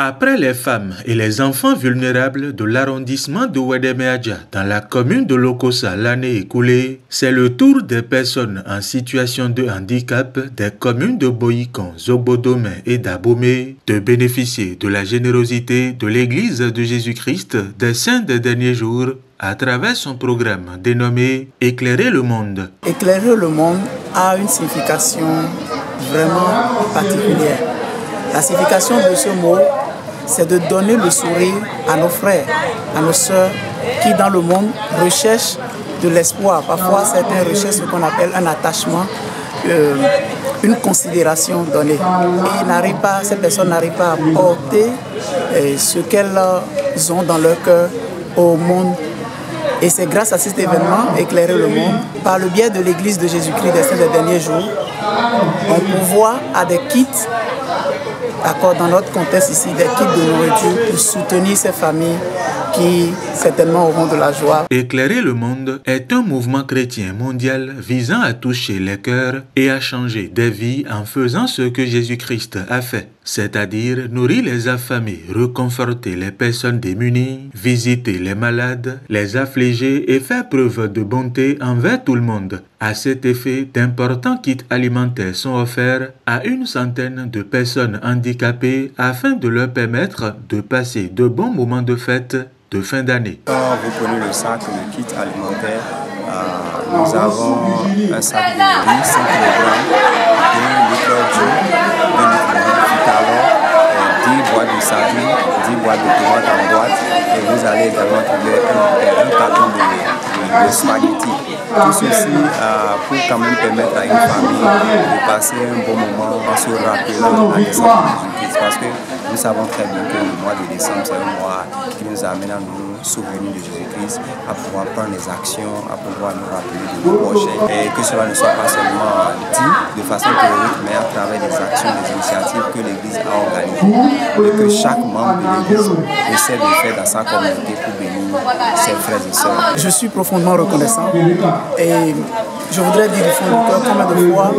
Après les femmes et les enfants vulnérables de l'arrondissement de Ouédéméadja dans la commune de Lokossa l'année écoulée, c'est le tour des personnes en situation de handicap des communes de Boyikon, Zogbodomé et d'Abomey de bénéficier de la générosité de l'Église de Jésus-Christ des Saints des derniers jours à travers son programme dénommé « Éclairer le monde ». Éclairer le monde a une signification vraiment particulière. La signification de ce mot, c'est de donner le sourire à nos frères, à nos sœurs qui dans le monde recherchent de l'espoir. Parfois, certains recherchent ce qu'on appelle un attachement, une considération donnée. Et ces personnes n'arrivent pas à porter ce qu'elles ont dans leur cœur au monde. Et c'est grâce à cet événement, Éclairer le monde, par le biais de l'Église de Jésus-Christ des Saints des derniers jours, on pourvoit à des kits, dans notre contexte ici, des kits de nourriture pour soutenir ces familles qui certainement auront de la joie. Éclairer le monde est un mouvement chrétien mondial visant à toucher les cœurs et à changer des vies en faisant ce que Jésus-Christ a fait, c'est-à-dire nourrir les affamés, réconforter les personnes démunies, visiter les malades, les affligés et faire preuve de bonté envers tout le monde. À cet effet, d'importants kits alimentaires sont offerts à une centaine de personnes handicapées afin de leur permettre de passer de bons moments de fête de fin d'année. Quand vous prenez le sac, le kit alimentaire, nous avons un sac de riz, 5 kg, 2 litres d'eau, 2 litres de talon, 10 boîtes de sardines, 10 boîtes de tomates en boîte, et vous allez également trouver un carton de spaghettis. Tout ceci pour quand même permettre à une famille de passer un bon moment en se rappelant la naissance de Jésus-Christ. Parce que nous savons très bien que le mois de décembre, c'est un mois qui nous amène à nous souvenir de Jésus-Christ, à pouvoir prendre des actions, à pouvoir nous rappeler de nos projets. Et que cela ne soit pas seulement dit de façon théorique, mais à travers des actions, des initiatives que l'Église a organisées et que chaque membre de l'Église essaie de faire dans sa communauté pour bénir ses frères et sœurs. Je suis profondément reconnaissant et je voudrais dire du fond du cœur combien de fois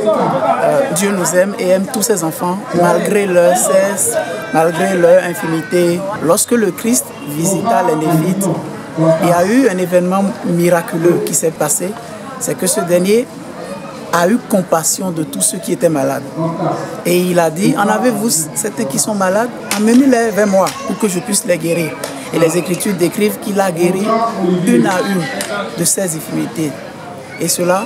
Dieu nous aime et aime tous ses enfants malgré leur cesse, malgré leur infimité. Lorsque le Christ visita les Néphites, il y a eu un événement miraculeux qui s'est passé, c'est que ce dernier a eu compassion de tous ceux qui étaient malades. Et il a dit, en avez-vous certains qui sont malades? Amenez-les vers moi pour que je puisse les guérir. Et les Écritures décrivent qu'il a guéri une à une de ces infirmités. Et cela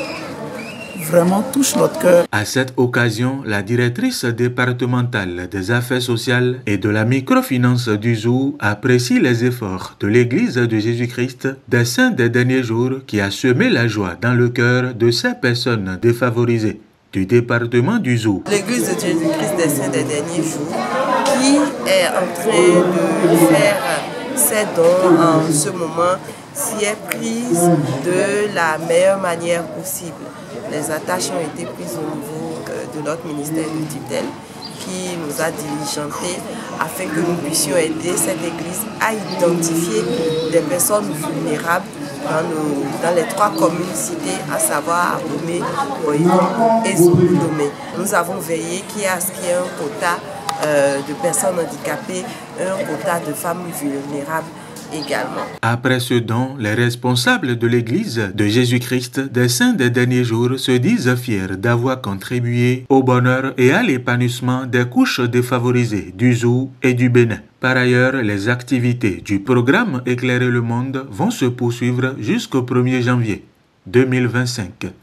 vraiment touche notre cœur. À cette occasion, la directrice départementale des affaires sociales et de la microfinance du Zou apprécie les efforts de l'Église de Jésus-Christ des Saints des derniers jours qui a semé la joie dans le cœur de ces personnes défavorisées du département du Zou. L'Église de Jésus-Christ des Saints des derniers jours qui est en train de faire ses dons en ce moment s'y est prise de la meilleure manière possible. Les attaches ont été prises au niveau de notre ministère de tutelle qui nous a diligentés afin que nous puissions aider cette église à identifier des personnes vulnérables dans les 3 communes citées, à savoir Abomey, Boyikon et Zogbodomé. Nous avons veillé qu'il y ait un quota de personnes handicapées, un quota de femmes vulnérables également. Après ce don, les responsables de l'Église de Jésus-Christ des Saints des derniers jours se disent fiers d'avoir contribué au bonheur et à l'épanouissement des couches défavorisées du Zou et du Bénin. Par ailleurs, les activités du programme Éclairer le monde vont se poursuivre jusqu'au 1er janvier 2025.